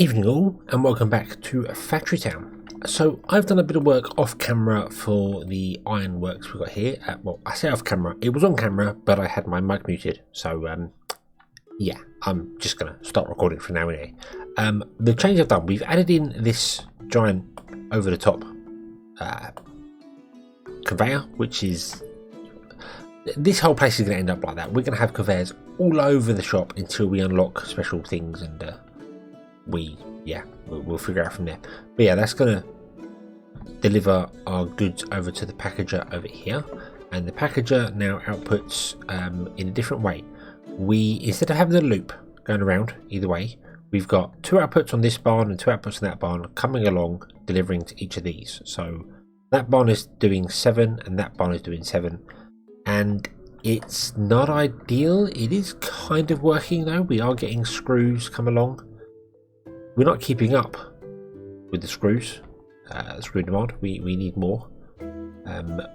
Evening all, and welcome back to Factory Town. So I've done a bit of work off camera for the ironworks we've got here. Well, I say off camera, it was on camera, but I had my mic muted. So yeah, I'm just gonna start recording from now anyway. The change I've done, we've added in this giant over the top conveyor, which is, this whole place is gonna end up like that. We're gonna have conveyors all over the shop until we unlock special things, and we'll figure out from there. But yeah, that's gonna deliver our goods over to the packager over here, and the packager now outputs in a different way. We, instead of having the loop going around either way, we've got two outputs on this barn and two outputs on that barn coming along, delivering to each of these. So that barn is doing 7 and that barn is doing 7, and it's not ideal. It is kind of working though. We are getting screws come along. We're not keeping up with the screws, screw demand. We need more,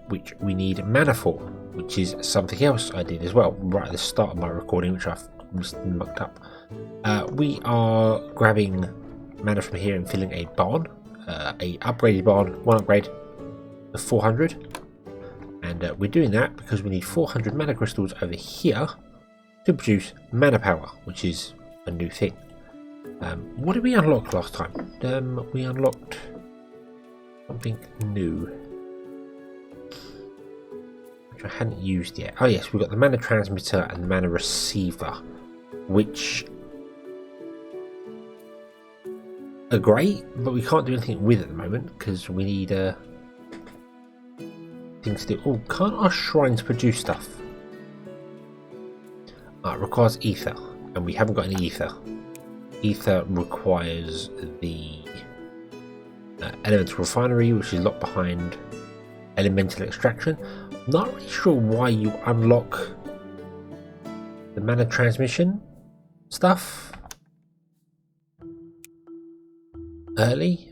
which we need mana for, which is something else I did as well right at the start of my recording, which I've mucked up. We are grabbing mana from here and filling a barn, a upgraded barn, one upgrade of 400, and we're doing that because we need 400 mana crystals over here to produce mana power, which is a new thing. What did we unlock last time? We unlocked something new, which I hadn't used yet. Oh yes, we've got the mana transmitter and the mana receiver, which are great, but we can't do anything with at the moment because we need things to do. Oh, can't our shrines produce stuff? It requires ether, and we haven't got any ether. Ether requires the elemental refinery, which is locked behind elemental extraction. Not really sure why you unlock the mana transmission stuff early.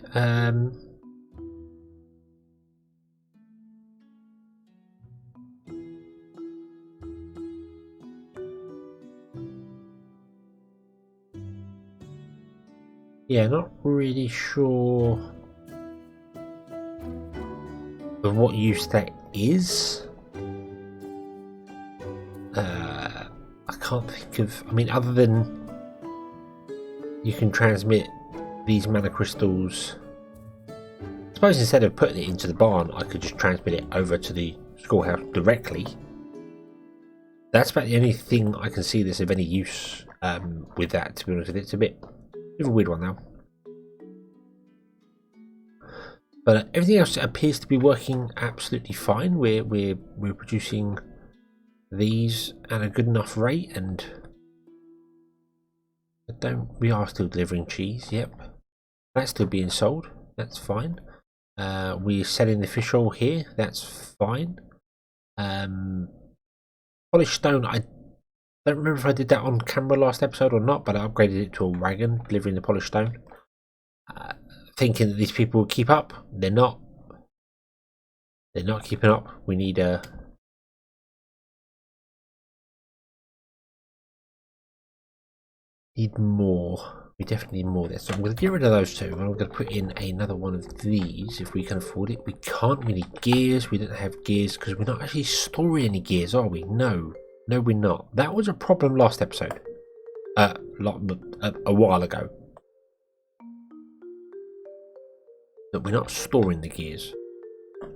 Yeah, not really sure of what use that is. I can't think of, I mean, other than you can transmit these mana crystals. I suppose instead of putting it into the barn, I could just transmit it over to the schoolhouse directly. That's about the only thing I can see that's of any use with that, to be honest with you. It's a bit of a weird one though. But everything else appears to be working absolutely fine. We're producing these at a good enough rate, and we are still delivering cheese. Yep, that's still being sold. That's fine. We're selling the fish oil here. That's fine. Polished stone. I don't remember if I did that on camera last episode or not, but I upgraded it to a wagon delivering the polished stone. Thinking that these people will keep up. They're not. They're not keeping up. We need need more. We definitely need more there. So I'm going to get rid of those two, and I'm going to put in another one of these if we can afford it. We can't. We need gears. We don't have gears because we're not actually storing any gears, are we? No, we're not. That was a problem last episode. A while ago. That we're not storing the gears,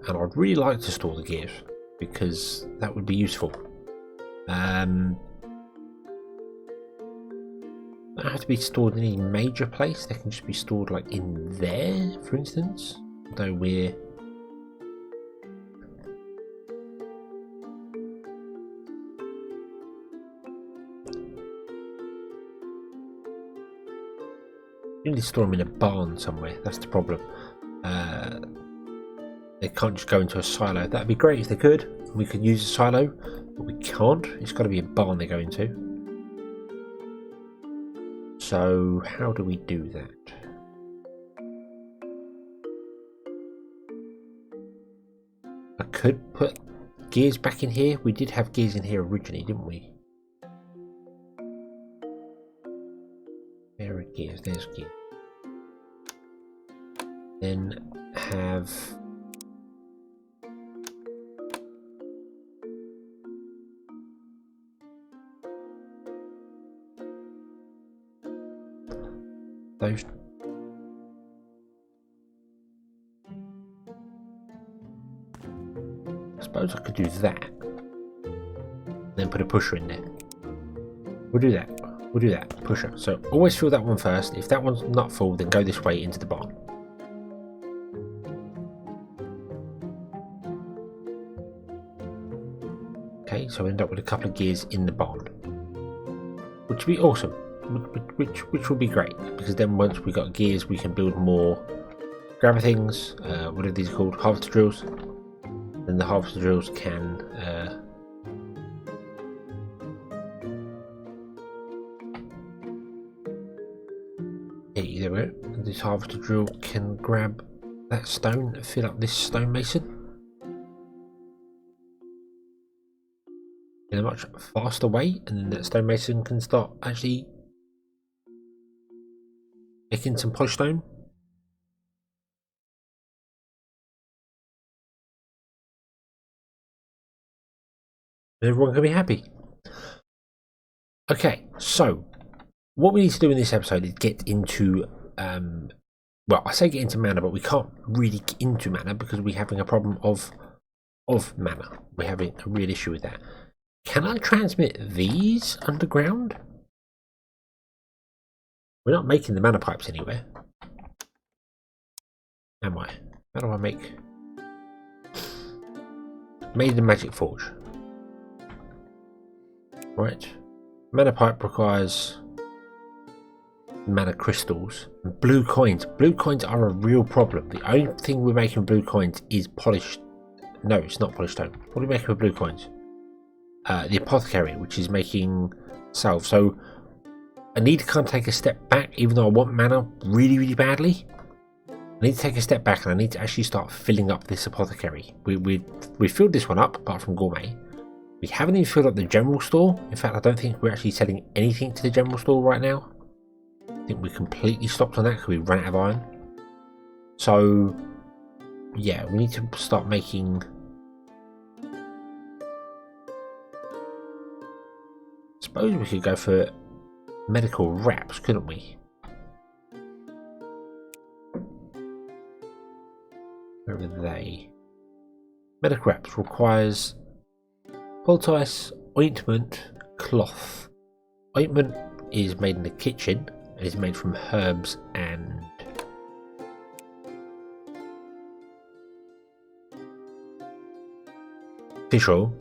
and I'd really like to store the gears because that would be useful. Don't have to be stored in any major place. They can just be stored like in there, for instance. Though we're really store them in a barn somewhere. That's the problem. They can't just go into a silo. That'd be great if they could. We could use a silo, but we can't. It's got to be a barn they go into. So how do we do that? I could put gears back in here. We did have gears in here originally, didn't we? Where are gears? There's gears. Then have those. I suppose I could do that. Then put a pusher in there. We'll do that. We'll do that. Pusher. So always fill that one first. If that one's not full, then go this way into the barn. Okay, so we end up with a couple of gears in the barn, which would be awesome. Which would be great, because then once we got gears, we can build more grabber things. What are these called? Harvester drills. Then the harvester drills can there we go. This harvester drill can grab that stone and fill up this stonemason in a much faster way, and then that stonemason can start actually making some polished stone. And everyone can be happy. Okay, so what we need to do in this episode is get into well, I say get into mana, but we can't really get into mana because we're having a problem of mana. We're having a real issue with that. Can I transmit these underground? We're not making the mana pipes anywhere, am I? How do I make? Made in Magic Forge. Right. Mana pipe requires mana crystals and blue coins. Blue coins are a real problem. The only thing we're making blue coins is polished. No, it's not polished stone. What are we making with blue coins? The Apothecary, which is making salve. So I need to kind of take a step back, even though I want mana really, really badly. I need to take a step back and I need to actually start filling up this Apothecary. We filled this one up, apart from Gourmet. We haven't even filled up the general store. In fact, I don't think we're actually selling anything to the general store right now. I think we completely stopped on that because we ran out of iron. So yeah, we need to start making. Suppose we could go for medical wraps, couldn't we? Where are they? Medical wraps requires poultice, ointment, cloth. Ointment is made in the kitchen and is made from herbs and fish oil.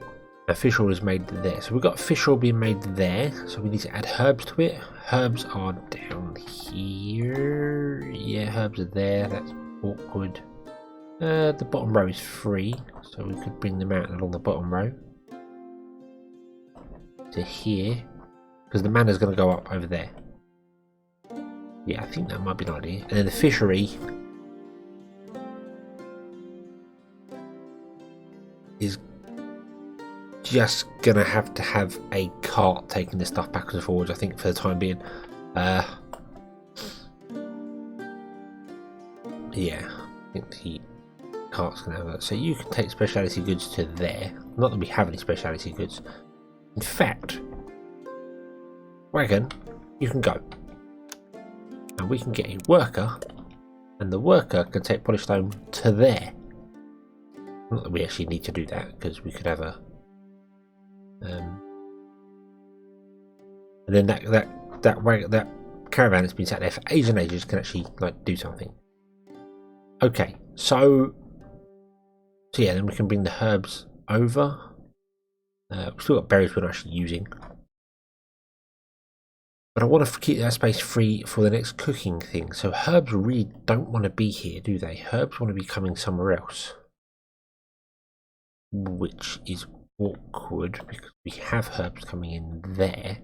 Now fish oil is made there, so we've got fish oil being made there, so we need to add herbs to it. Herbs are down here. Yeah, herbs are there. That's awkward. The bottom row is free, so we could bring them out along the bottom row to here, because the mana's going to go up over there. Yeah, I think that might be an idea. And then the fishery is just gonna have to have a cart taking the stuff backwards and forwards, I think, for the time being. Yeah, I think the cart's gonna have that. So you can take specialty goods to there. Not that we have any specialty goods. In fact, wagon, you can go. And we can get a worker, and the worker can take polished stone to there. Not that we actually need to do that, because we could have a and then that caravan that's been sat there for ages and ages can actually like do something. Okay, so yeah, then we can bring the herbs over. We've still got berries we're not actually using, but I want to keep that space free for the next cooking thing. So herbs really don't want to be here, do they? Herbs want to be coming somewhere else, which is awkward because we have herbs coming in there.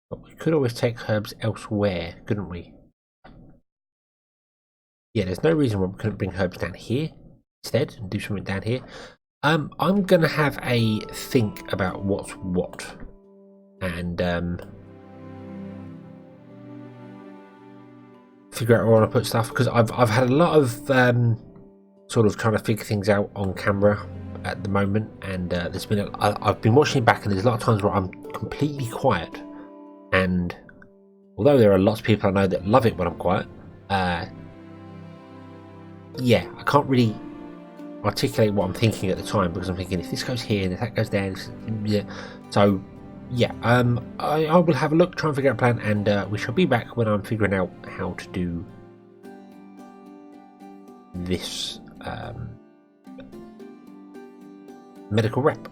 But we could always take herbs elsewhere, couldn't we? Yeah, there's no reason why we couldn't bring herbs down here instead and do something down here. I'm gonna have a think about what's what, and figure out where I want to put stuff, because I've had a lot of sort of trying to figure things out on camera at the moment, and there's been I've been watching it back, and there's a lot of times where I'm completely quiet, and although there are lots of people I know that love it when I'm quiet, yeah, I can't really articulate what I'm thinking at the time, because I'm thinking if this goes here and if that goes there, yeah. So yeah, I will have a look, try and figure out a plan, and we shall be back when I'm figuring out how to do this medical rep.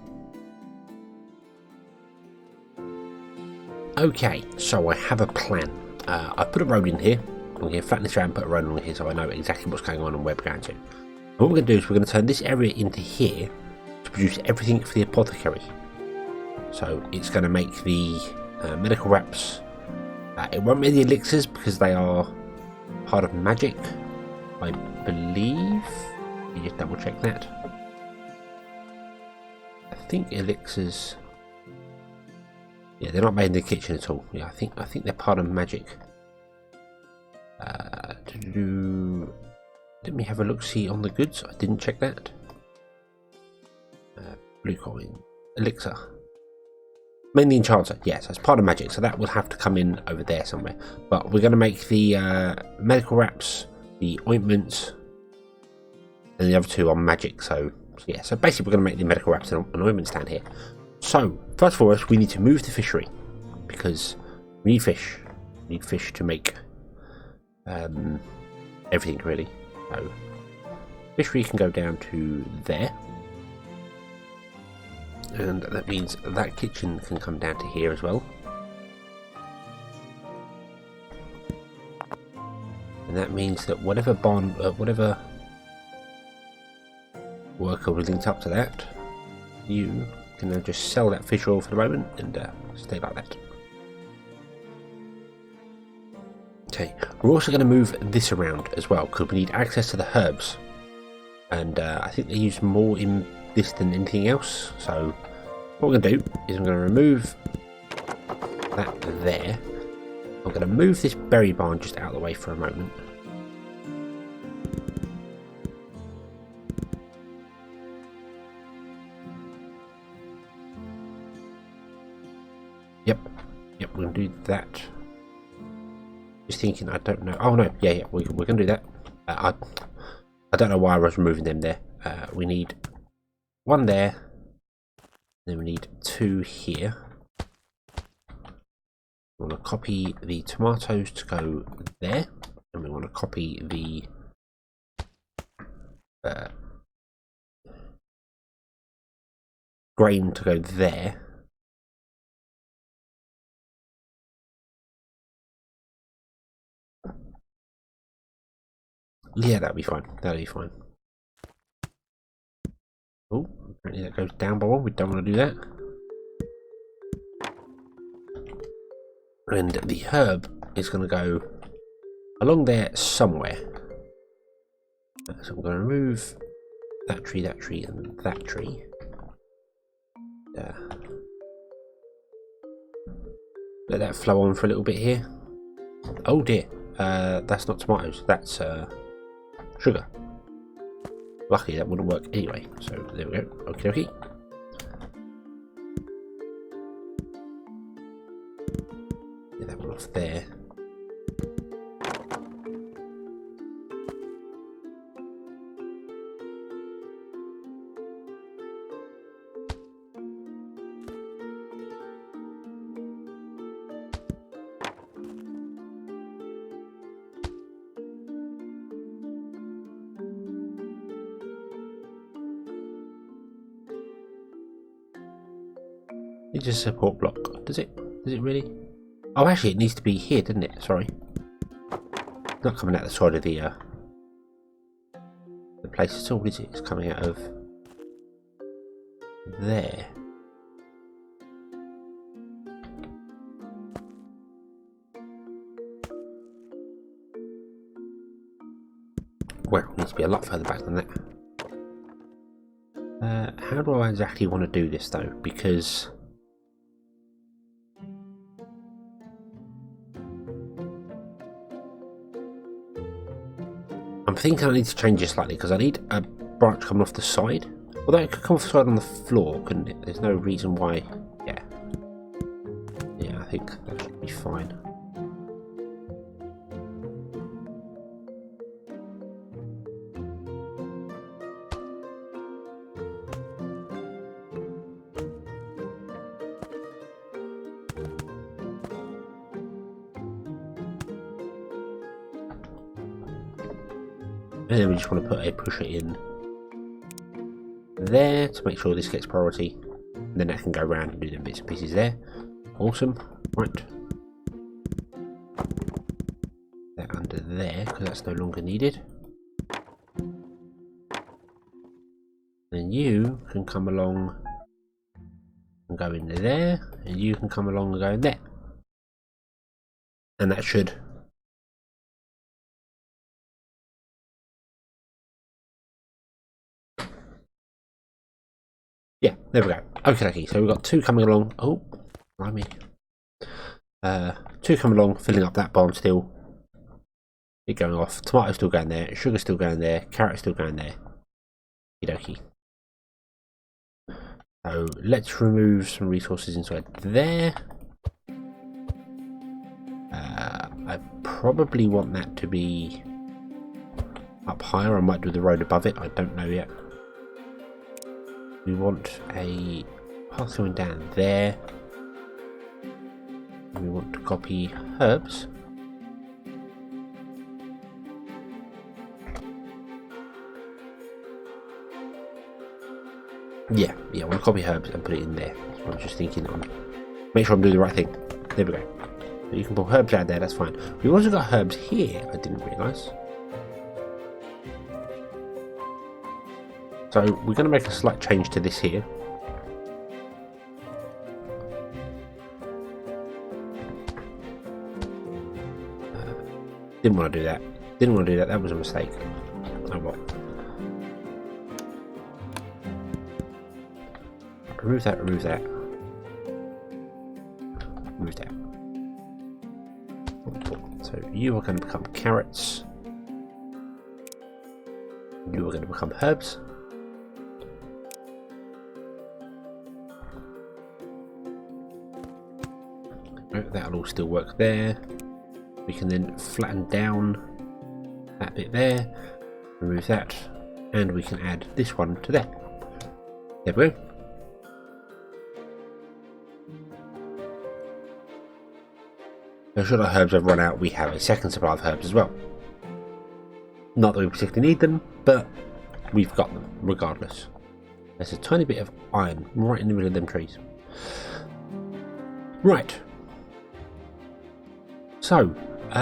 Okay, so I have a plan. I've put a road in here. I'm going to flatten this around and put a road on here so I know exactly what's going on and where we're going to. And what we're going to do is we're going to turn this area into here to produce everything for the apothecary. So it's going to make the medical wraps. It won't be the elixirs because they are part of magic, I believe. Let me just double check that. I think elixirs. Yeah, they're not made in the kitchen at all. Yeah, I think they're part of magic. Let me have a look. See on the goods. I didn't check that. Blue coin, elixir. Mainly enchanter, yes, that's part of magic, so that will have to come in over there somewhere. But we're going to make the medical wraps, the ointments, and the other two on magic. So yeah, so basically we're going to make the medical wraps and ointments down here. So first for us, we need to move the fishery because we need fish. We need fish to make everything really. So fishery can go down to there. And that means that kitchen can come down to here as well. And that means that whatever whatever worker was linked up to that, you can now just sell that fish oil for the moment and stay like that. Okay, we're also going to move this around as well because we need access to the herbs. And I think they use more in this than anything else, so what we're going to do is I'm going to remove that there. I'm going to move this berry barn just out of the way for a moment. Yep, we're going to do that. Just thinking, I don't know. Oh no, yeah, we're going to do that. I don't know why I was removing them there. We need one there, then we need two here. We want to copy the tomatoes to go there, and we want to copy the grain to go there. Yeah, that'll be fine. That'll be fine. Oh, apparently that goes down by one. We don't want to do that. And the herb is going to go along there somewhere. So I'm going to remove that tree, and that tree. Let that flow on for a little bit here. Oh dear, that's not tomatoes. That's sugar. Luckily that wouldn't work anyway, so there we go. Okie dokie. Get that one off there. It's just a support block. Does it? Does it really? Oh, actually, it needs to be here, doesn't it? Sorry, it's not coming out the side of the place at all, is it? It's coming out of there. Well, it needs to be a lot further back than that. How do I exactly want to do this though? Because think I need to change it slightly because I need a branch coming off the side. Although it could come off the side on the floor, couldn't it? There's no reason why. Yeah. Yeah, I think that should be fine. And then we just want to put a pusher in there to make sure this gets priority. And then that can go around and do them bits and pieces there. Awesome. Right. That under there, because that's no longer needed. Then you can come along and go into there. And you can come along and go in there. And that should... Yeah, there we go. Okay, so we've got two coming along. Oh, blimey. Two coming along, filling up that barn still. It going off. Tomato still going there. Sugar still going there. Carrot still going there. Okie dokie. So let's remove some resources inside there. I probably want that to be up higher. I might do the road above it. I don't know yet. We want a path going down there. We want to copy herbs. Yeah, I want to copy herbs and put it in there. So I'm just thinking, make sure I'm doing the right thing. There we go. So you can put herbs out there, that's fine. We've also got herbs here, I didn't realise. So we're going to make a slight change to this here. Didn't want to do that. Didn't want to do that. That was a mistake. Oh well. Remove that. Remove that. Remove that. So you are going to become carrots. You are going to become herbs. That'll all still work there. We can then flatten down that bit there, remove that, and we can add this one to there. There we go. Now, should our herbs have run out, we have a second supply of herbs as well. Not that we particularly need them, but we've got them regardless. There's a tiny bit of iron right in the middle of them trees. Right. So, put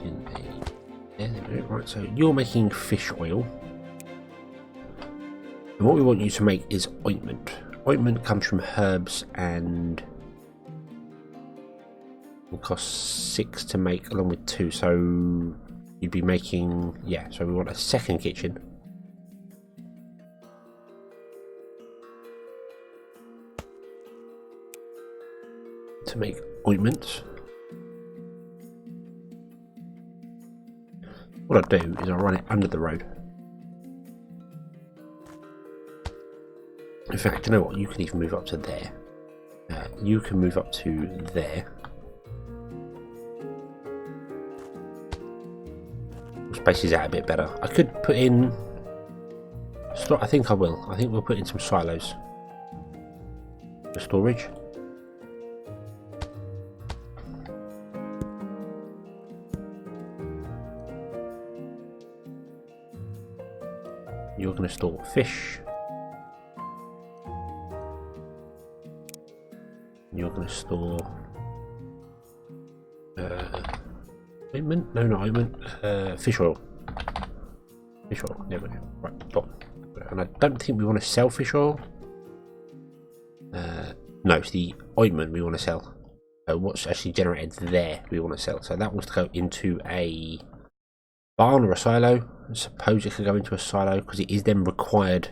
in a, there we go. Right, so you're making fish oil. And what we want you to make is ointment. Ointment comes from herbs and will cost 6 to make along with 2. So you'd be making, yeah, so we want a second kitchen. To make ointments. What I'll do is I'll run it under the road. In fact, you know what? You can even move up to there. You can move up to there. Spaces out a bit better. I could put in. I think I will. I think we'll put in some silos for storage. You're going to store fish. You're going to store ointment? No, not ointment. Fish oil. Fish oil. There we go. Right, top. And I don't think we want to sell fish oil. No, it's the ointment we want to sell. What's actually generated there we want to sell. So that wants to go into a barn or a silo. I suppose it could go into a silo because it is then required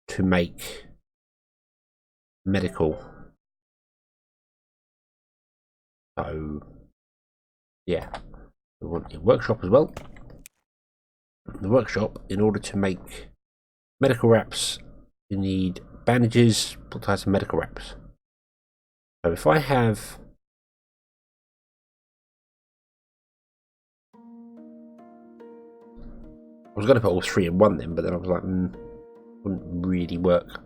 to make medical. So yeah, We want a workshop as well. The workshop, in order to make medical wraps, you need bandages, pull ties, and medical wraps. So if I have I was going to put all three in one then, but then I was like, wouldn't really work.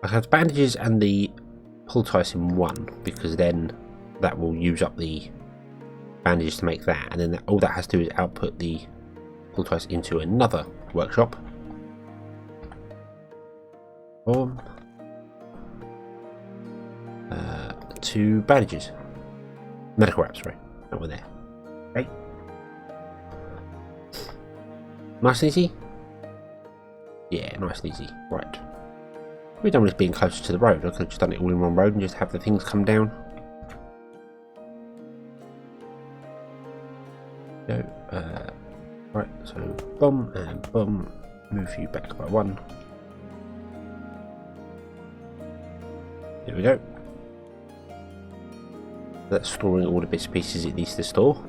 I have bandages and the pull ties in one, because then that will use up the bandages to make that, and then all that has to do is output the pull ties into another workshop. Two bandages. Medical wraps, sorry. That one there. Okay. Nice and easy? Yeah, nice and easy. Right. We don't want this being closer to the road. I could have just done it all in one road and just have the things come down. Go. Right, so boom and boom. Move you back by one. There we go. That's storing all the bits and pieces it needs to store.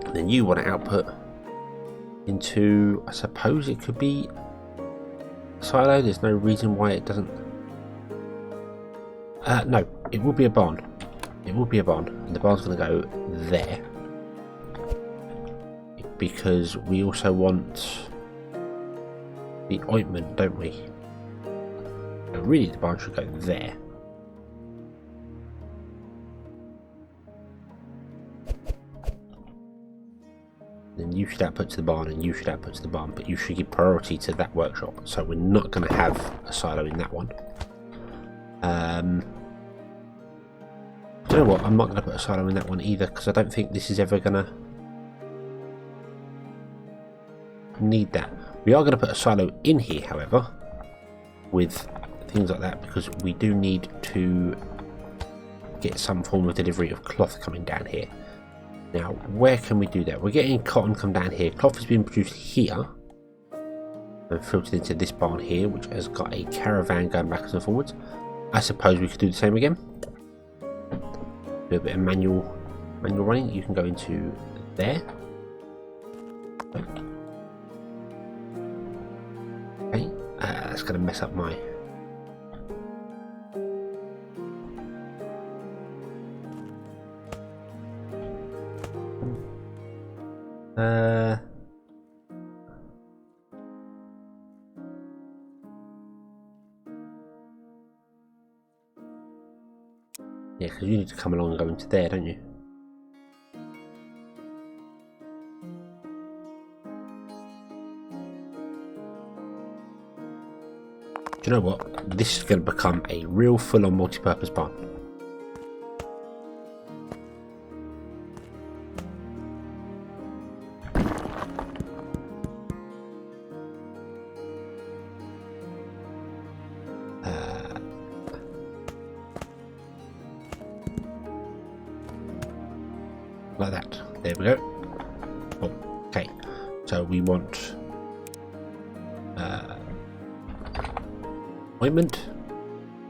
And then you want to output into, I suppose it could be a silo. There's no reason why it doesn't. No, it will be a barn. It will be a barn, and the barn's going to go there, because we also want the ointment, don't we? So really, the barn should go there. Then you should output to the barn, and you should output to the barn, but you should give priority to that workshop. So we're not going to have a silo in that one. Do you know what? I'm not going to put a silo in that one either, because I don't think this is ever going to need that. We are going to put a silo in here, however, with things like that, because we do need to get some form of delivery of cloth coming down here. Now, where can we do that? We're getting cotton come down here. Cloth has been produced here and filtered into this barn here, which has got a caravan going backwards and forwards. I suppose we could do the same again. Do a bit of manual running. You can go into there. Okay, that's going to mess up my. Yeah, because you need to come along and go into there, don't you? Do you know what? This is going to become a real full-on multi-purpose barn. Like that. There we go. Okay, so we want ointment.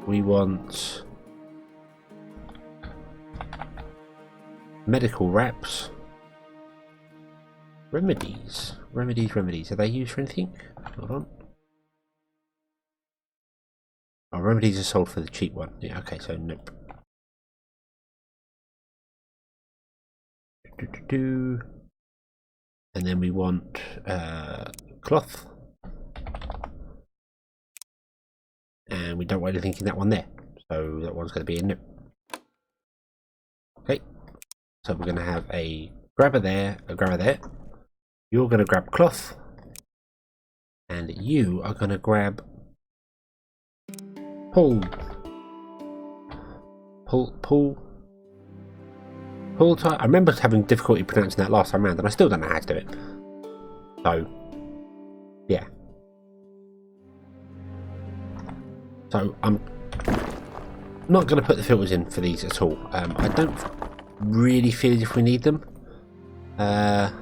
We want medical wraps. Remedies. Are they used for anything? Hold on. Oh, remedies are sold for the cheap one. Yeah, okay, so nope. And then we want cloth, and we don't want anything in that one there, so that one's going to be in it. Okay, so we're going to have a grabber there, a grabber there. You're going to grab cloth, and you are going to grab pull tie. I remember having difficulty pronouncing that last time around, and I still don't know how to do it. So, yeah. So I'm not going to put the filters in for these at all. I don't really feel as if we need them. Never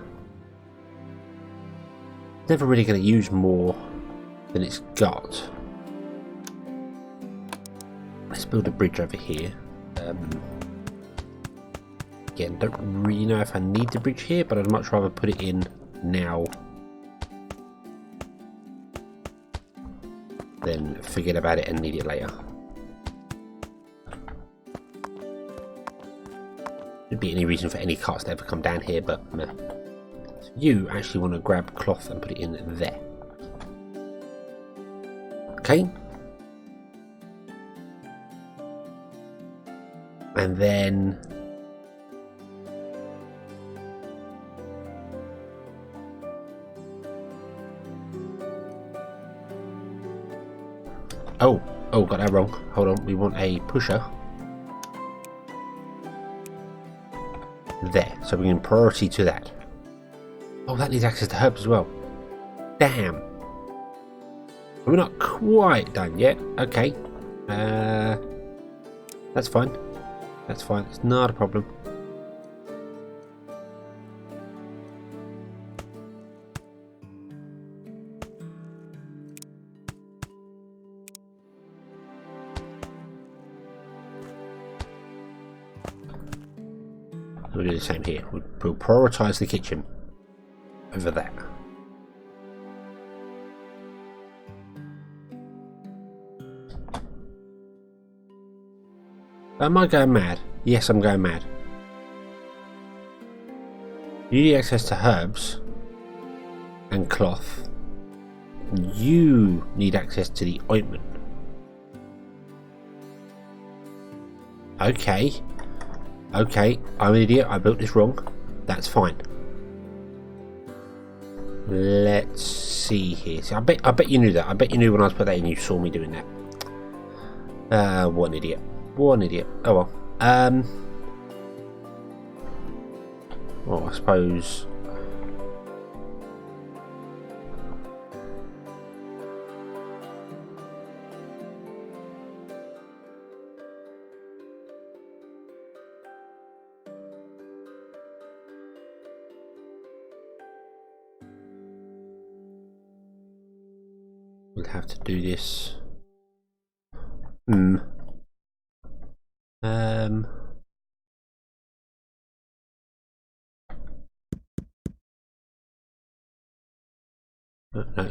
really going to use more than it's got. Let's build a bridge over here. Again, don't really know if I need the bridge here, but I'd much rather put it in now than forget about it and need it later. There'd be any reason for any carts to ever come down here, but meh. So you actually want to grab cloth and put it in there. Okay. And then oh, got that wrong. Hold on, we want a pusher there, so we can priority to that. Oh, that needs access to herbs as well. Damn. We're not quite done yet. Okay. That's fine. That's fine. It's not a problem. We'll do the same here. We'll prioritise the kitchen over that. Am I going mad? Yes, I'm going mad. You need access to herbs and cloth. You need access to the ointment. Okay. Okay, I'm an idiot. I built this wrong. That's fine. Let's see here. See, I bet you knew that. I bet you knew when I was put that in. You saw me doing that. What an idiot. What an idiot. Oh well. Well, I suppose. We'll have to do this.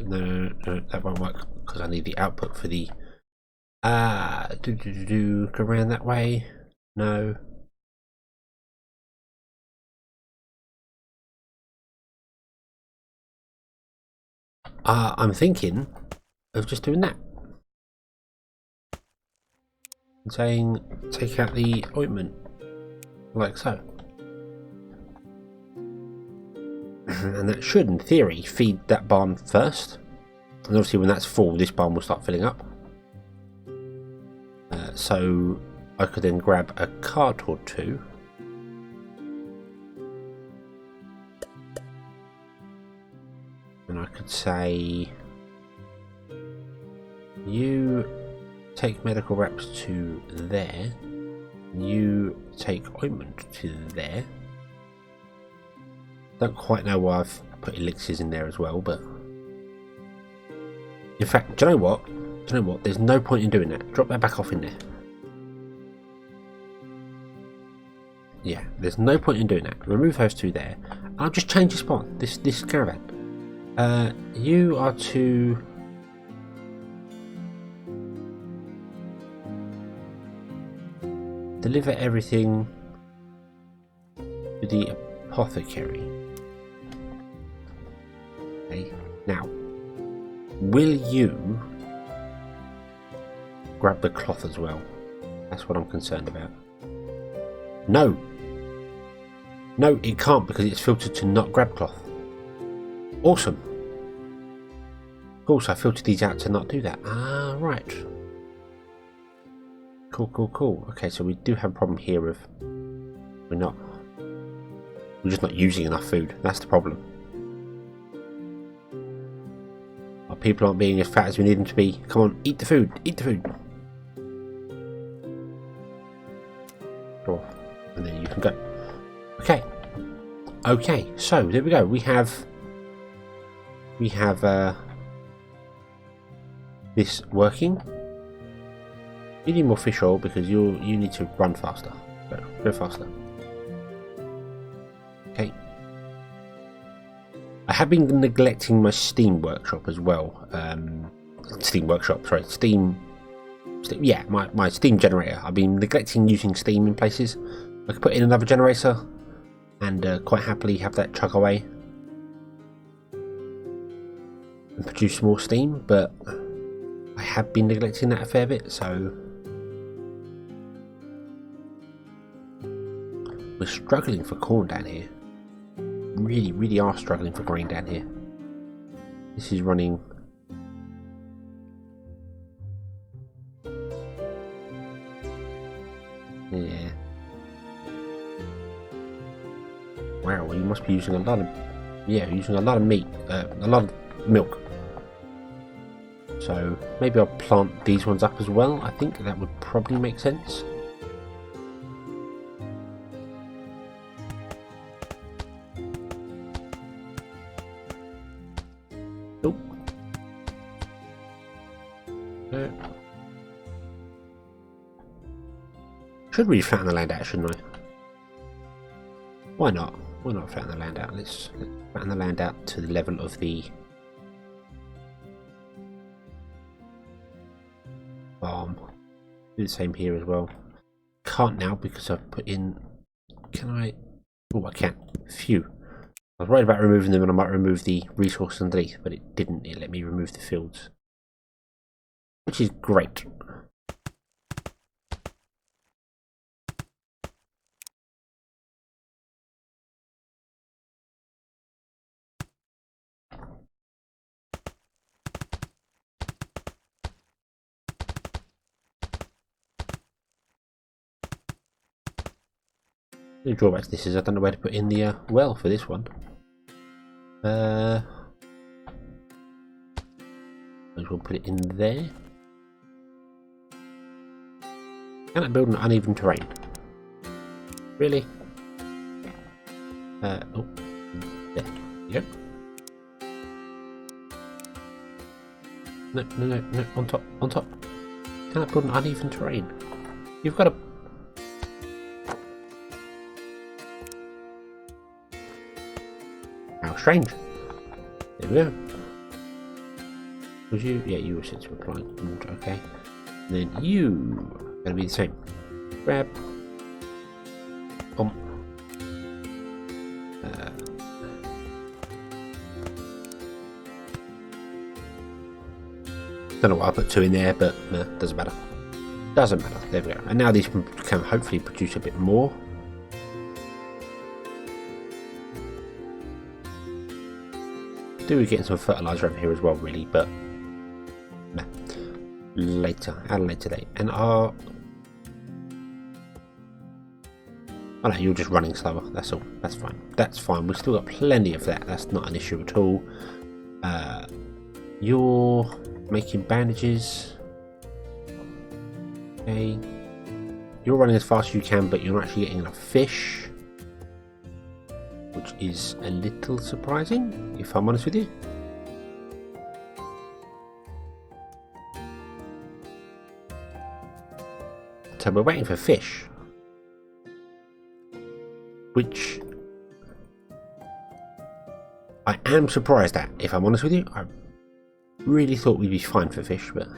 No, that won't work because I need the output for the go around that way. No. I'm thinking of just doing that. And saying take out the ointment like so. And that should, in theory, feed that barn first. And obviously when that's full, this barn will start filling up. So I could then grab a cart or two. And I could say, you take medical wraps to there. You take ointment to there. Don't quite know why I've put elixirs in there as well, but in fact, do you know what? There's no point in doing that. Drop that back off in there. Yeah, there's no point in doing that. Remove those two there. I'll just change the spawn. This caravan. You are to deliver everything to the apothecary. Okay. Now, will you grab the cloth as well? That's what I'm concerned about. No, it can't because it's filtered to not grab cloth. Awesome. Of course, I filtered these out to not do that. Ah, right. Cool. Okay, so we do have a problem here of we're just not using enough food. That's the problem. Our people aren't being as fat as we need them to be. Come on, eat the food. Oh, and then you can go. Okay, so there we go. We have this working. You need more fish oil because you need to run faster. Go faster. Okay. I have been neglecting my Steam workshop as well. Steam workshop, sorry, Steam. Yeah, my Steam generator. I've been neglecting using Steam in places. I could put in another generator and quite happily have that chug away and produce more steam, but I have been neglecting that a fair bit, so we're struggling for corn down here. Really are struggling for grain down here. This is running. Yeah. Wow, well, you must be using a lot of. Yeah, using a lot of meat, a lot of milk. So maybe I'll plant these ones up as well. I think that would probably make sense. Oh. No. Should really flatten the land out, shouldn't I? Why not? Why not flatten the land out? Let's flatten the land out to the level of the farm. Do the same here as well. Can't now because I've put in. Can I? Oh, I can. Phew. I was worried about removing them and I might remove the resource underneath, but it didn't. It let me remove the fields, which is great. The drawback to this is I don't know where to put in the well for this one. Might as well put it in there. Can I build an uneven terrain? Really? Oh, there you go. No, on top. Can I build an uneven terrain? You've got to. How strange. There we go. Was you? Yeah, you were set to apply water, okay. And then you are going to be the same. Grab. Don't know why I put 2 in there, but doesn't matter. Doesn't matter. There we go. And now these can hopefully produce a bit more. Do we getting some fertilizer over here as well, really? But no. Later, at a later date. And oh no, you're just running slower. That's all. That's fine. That's fine. We've still got plenty of that. That's not an issue at all. You're making bandages. Okay. You're running as fast as you can, but you're not actually getting enough fish, which is a little surprising, if I'm honest with you. So we're waiting for fish, which I am surprised at, if I'm honest with you. I really thought we'd be fine for fish, but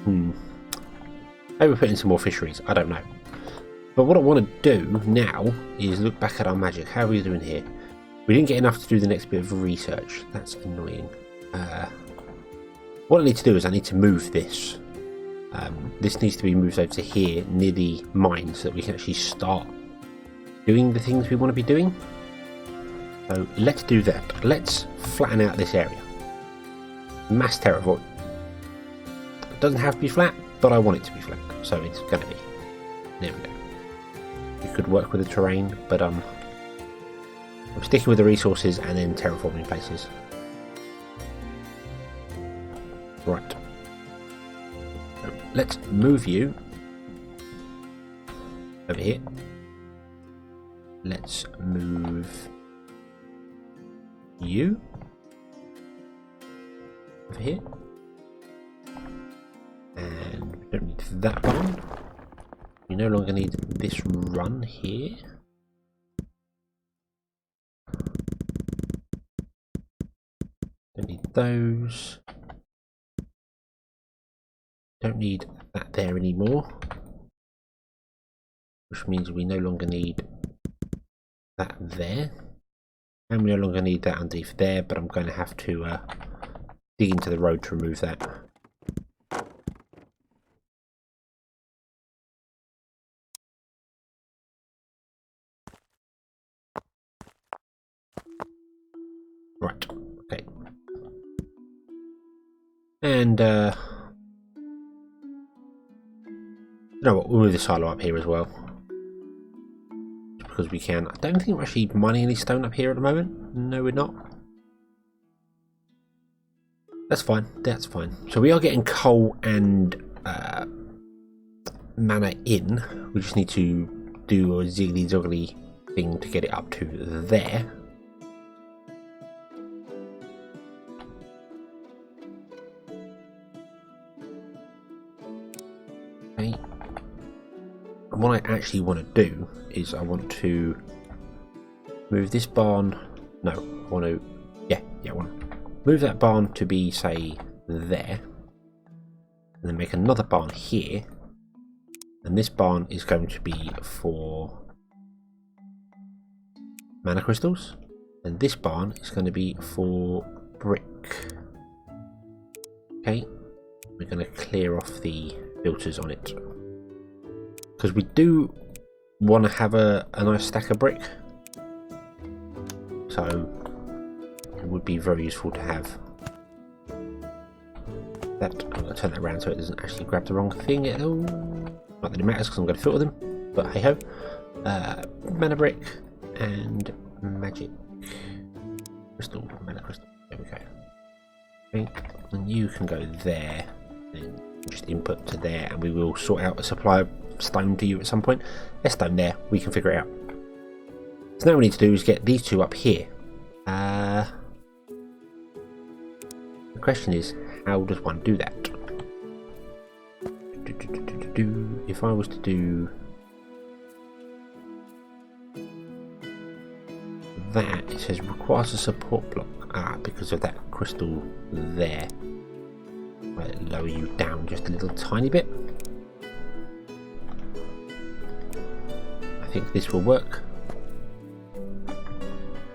maybe we're putting some more fisheries, I don't know. But what I want to do now is look back at our magic. How are we doing here? We didn't get enough to do the next bit of research. That's annoying. What I need to do is I need to move this. This needs to be moved over to here, near the mine, so that we can actually start doing the things we want to be doing. So let's do that. Let's flatten out this area. Mass terraform. It doesn't have to be flat, but I want it to be flat, so it's going to be. There we go. You could work with the terrain, but I'm sticking with the resources and then terraforming places. Right. So let's move you over here. let's move you over here. And we don't need that barn. We no longer need this run here. Don't need those. Don't need that there anymore. Which means we no longer need that there. And we no longer need that underneath there, but I'm going to have to dig into the road to remove that. Right, okay. And, you know what, we'll move the silo up here as well. Just because we can. I don't think we're actually mining any stone up here at the moment. No, we're not. That's fine, that's fine. So we are getting coal and mana in. We just need to do a ziggly-zoggly thing to get it up to there. Okay. And what I actually want to do is I want to move this barn. No, I want to. Yeah, I want to move that barn to be, say, there. And then make another barn here. And this barn is going to be for mana crystals. And this barn is going to be for brick. Okay. We're going to clear off the filters on it. Because we do want to have a nice stack of brick. So it would be very useful to have that. I'm going to turn that around so it doesn't actually grab the wrong thing at all. Not that it matters because I'm going to filter them, but hey ho. Mana brick and magic crystal, mana crystal. There we go. Okay. And you can go there and just input to there, and we will sort out a supply of stone to you at some point. There's stone there, we can figure it out. So now what we need to do is get these two up here. The question is, how does one do that? If I was to do that, it says requires a support block. Because of that crystal there. Might lower you down just a little tiny bit. I think this will work.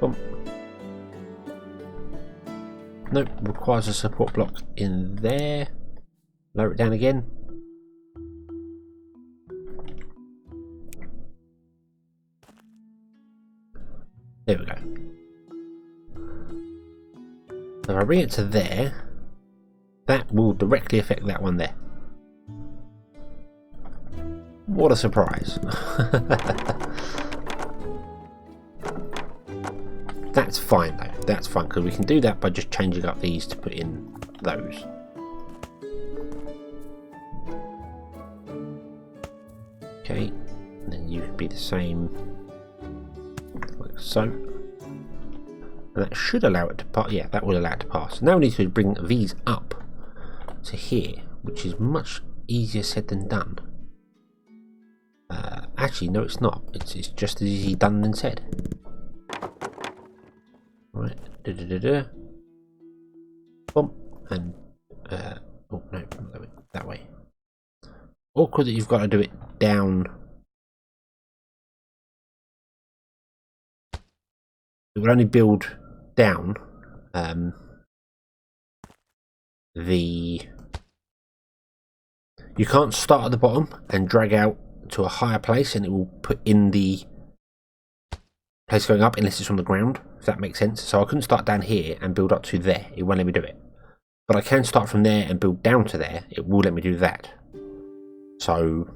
Boom. Nope, requires a support block in there. Lower it down again. There we go. So if I bring it to there, that will directly affect that one there. What a surprise. That's fine though, that's fine, because we can do that by just changing up these to put in those. Okay, and then you can be the same, like so. And that should allow it to pass. Yeah, that will allow it to pass. Now we need to bring these up to here, which is much easier said than done. Actually, no, it's not. It's just as easy done than said. Right, Boom, and oh no, that way. Awkward that you've got to do it down. It will only build down you can't start at the bottom and drag out to a higher place and it will put in the place going up unless it's on the ground, if that makes sense. So I couldn't start down here and build up to there, it won't let me do it. But I can start from there and build down to there, it will let me do that. So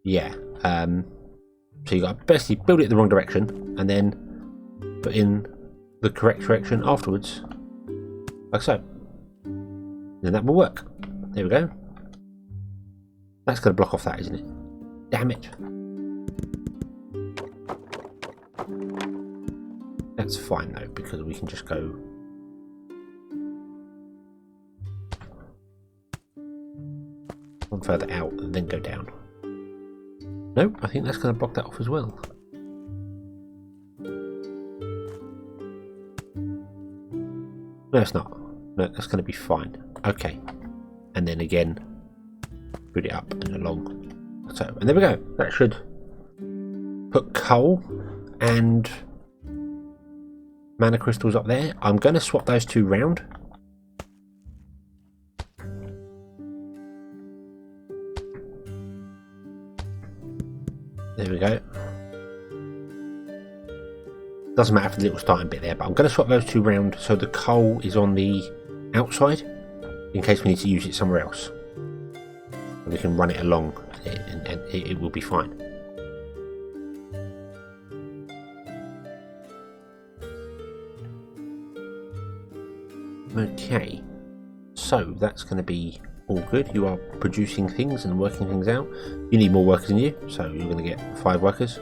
yeah, so you got to basically build it the wrong direction and then put in the correct direction afterwards, like so. Then that will work. There we go. That's going to block off that, isn't it? Damn it. That's fine though, because we can just go one further out and then go down. Nope, I think that's going to block that off as well. No, it's not. No, that's going to be fine. Okay. And then again, put it up and along. So, and there we go. That should put coal and mana crystals up there. I'm going to swap those two round. There we go. Doesn't matter for the little starting bit there, but I'm going to swap those two round so the coal is on the outside in case we need to use it somewhere else. And we can run it along and it will be fine. Okay, so that's going to be all good. You are producing things and working things out. You need more workers than you, so you're going to get 5 workers.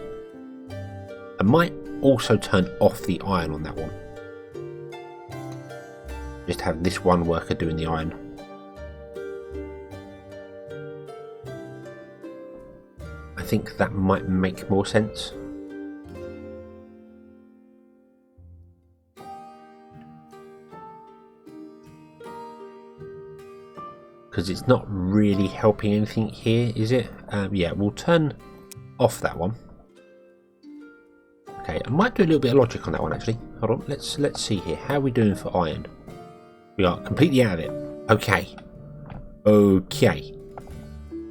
I might also turn off the iron on that one. Just have this one worker doing the iron. I think that might make more sense. Because it's not really helping anything here, is it? Yeah, we'll turn off that one. Okay, I might do a little bit of logic on that one actually. Hold on, let's see here. How are we doing for iron? We are completely out of it. Okay. Okay.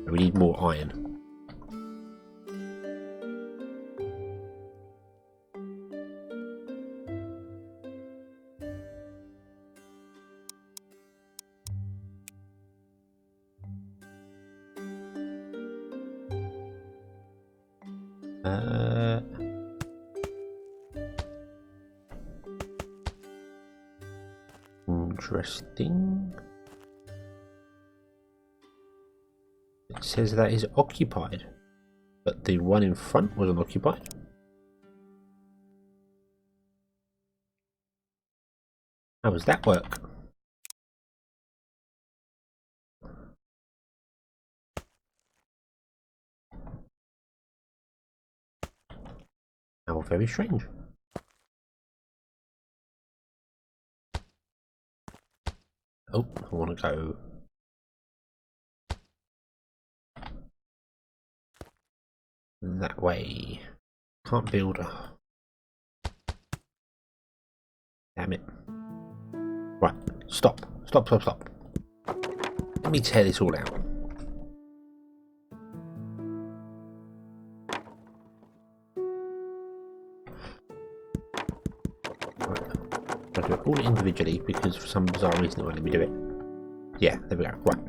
We need more iron. Interesting. It says that is occupied, but the one in front wasn't occupied. How does that work? How very strange. Oh, I want to go that way. Can't build a... Damn it. Right, stop. Stop. Let me tear this all out. I'll do it all individually because for some bizarre reason it won't let me do it. Yeah, there we go. Right.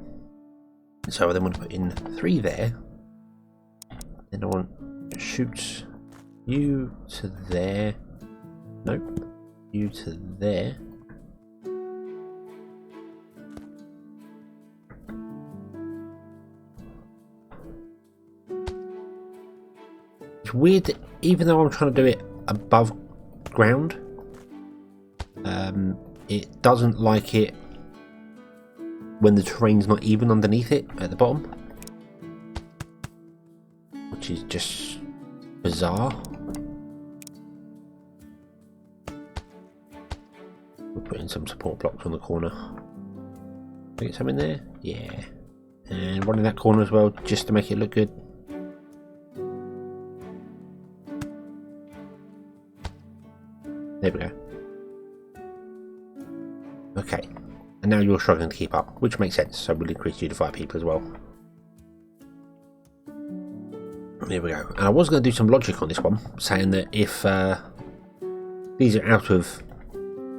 So I then want to put in 3 there. Then I want chutes you to there. Nope. You to there. It's weird that even though I'm trying to do it above ground, it doesn't like it when the terrain's not even underneath it at the bottom, which is just bizarre. We'll put in some support blocks on the corner. Get some in there, yeah, and one in that corner as well, just to make it look good. There we go. Okay, and now you're struggling to keep up, which makes sense, so we'll increase you to 5 people as well. There we go. And I was going to do some logic on this one, saying that if these are out of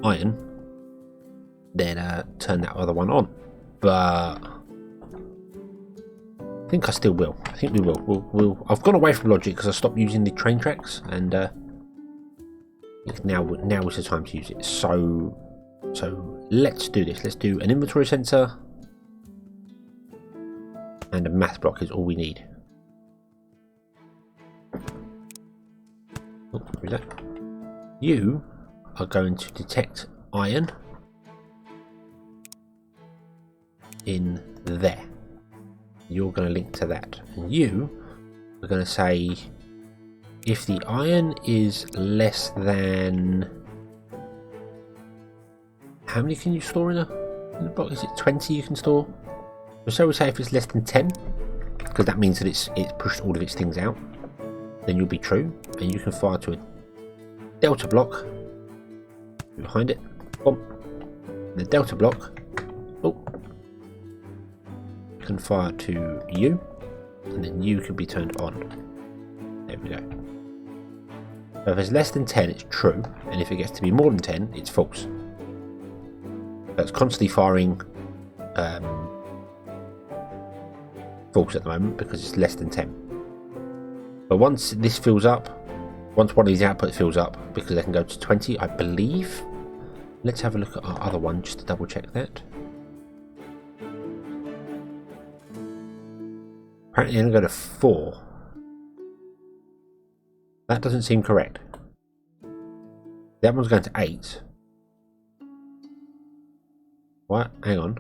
iron, then turn that other one on. But I think I still will. I think we will. I've gone away from logic because I stopped using the train tracks, and now is the time to use it. So let's do this. Let's do an inventory sensor, and a math block is all we need. Oh, where is that? You are going to detect iron in there. You're going to link to that, and you are going to say if the iron is less than, how many can you store in a block? Is it 20 you can store? So we say if it's less than 10, because that means that it's pushed all of its things out, then you'll be true, and you can fire to a delta block behind it. Boom. The delta block, oh, can fire to you, and then you can be turned on. There we go. So if it's less than 10, it's true, and if it gets to be more than 10, it's false. So it's constantly firing false at the moment because it's less than 10. But once this fills up, once one of these outputs fills up, because they can go to 20, I believe. Let's have a look at our other one just to double check that. Apparently they're going to go to 4. That doesn't seem correct. That one's going to 8. What? Hang on.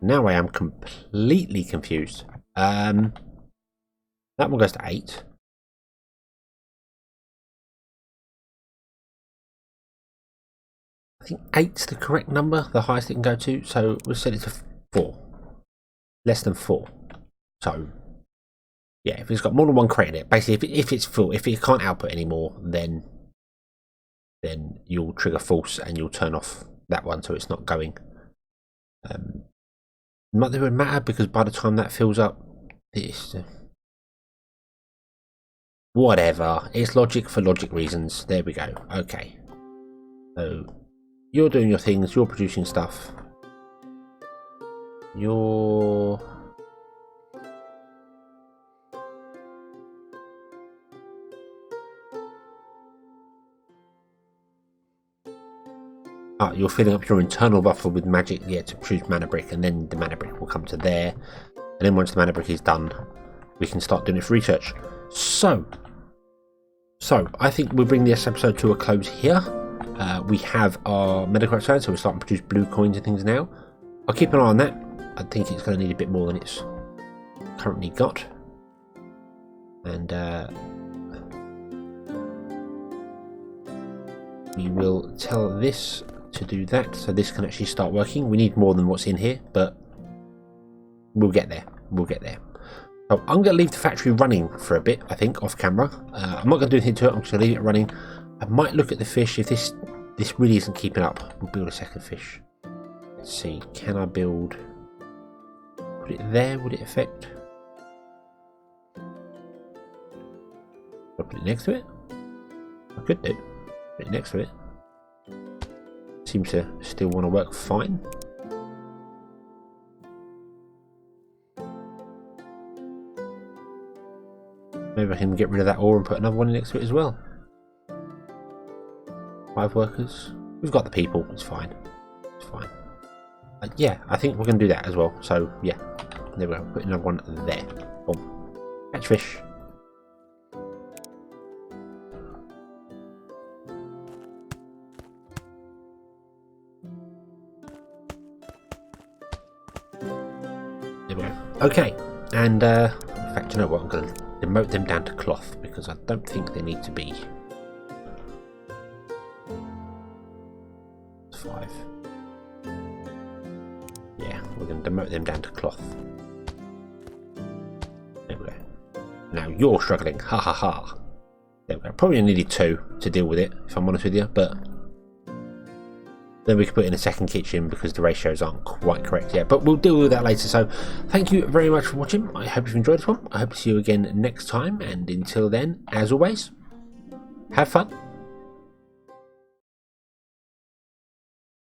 Now I am completely confused. That one goes to 8. I think 8's the correct number, the highest it can go to. So we'll set it to 4. Less than 4. So yeah, if it's got more than one crate in it, basically if it's full, if it can't output anymore, then you'll trigger false and you'll turn off that one so it's not going. Not that it would matter, because by the time that fills up, it's whatever. It's logic for logic reasons. There we go. Okay. So you're doing your things. You're producing stuff. You're you're filling up your internal buffer with magic, yeah, to produce mana brick, and then the mana brick will come to there. And then once the mana brick is done, we can start doing it for research. So I think we'll bring this episode to a close here. We have our medical outside, so we're starting to produce blue coins and things now. I'll keep an eye on that. I think it's going to need a bit more than it's currently got. And we will tell this to do that, so this can actually start working. We need more than what's in here, but we'll get there. We'll get there. So I'm going to leave the factory running for a bit, I think, off camera. I'm not going to do anything to it. I'm just going to leave it running. I might look at the fish. If this really isn't keeping up, we'll build a second fish. Let's see. Can I build? Put it there. Would it affect? I'll put it next to it. I could do. Put it next to it. Seems to still want to work fine. Maybe I can get rid of that ore and put another one next to it as well. 5 workers. We've got the people. It's fine. It's fine. Yeah, I think we're going to do that as well. So yeah, there we go. Put another one there. Boom. Catch fish. There we go. Okay, and in fact, you know what? I'm going to demote them down to cloth because I don't think they need to be 5. Yeah, we're going to demote them down to cloth. There we go. Now you're struggling. Ha ha ha. There we go. Probably needed 2 to deal with it, if I'm honest with you, but then we could put in a second kitchen because the ratios aren't quite correct yet, but we'll deal with that later. So thank you very much for watching. I hope you've enjoyed this one. I hope to see you again next time, and until then, as always, have fun.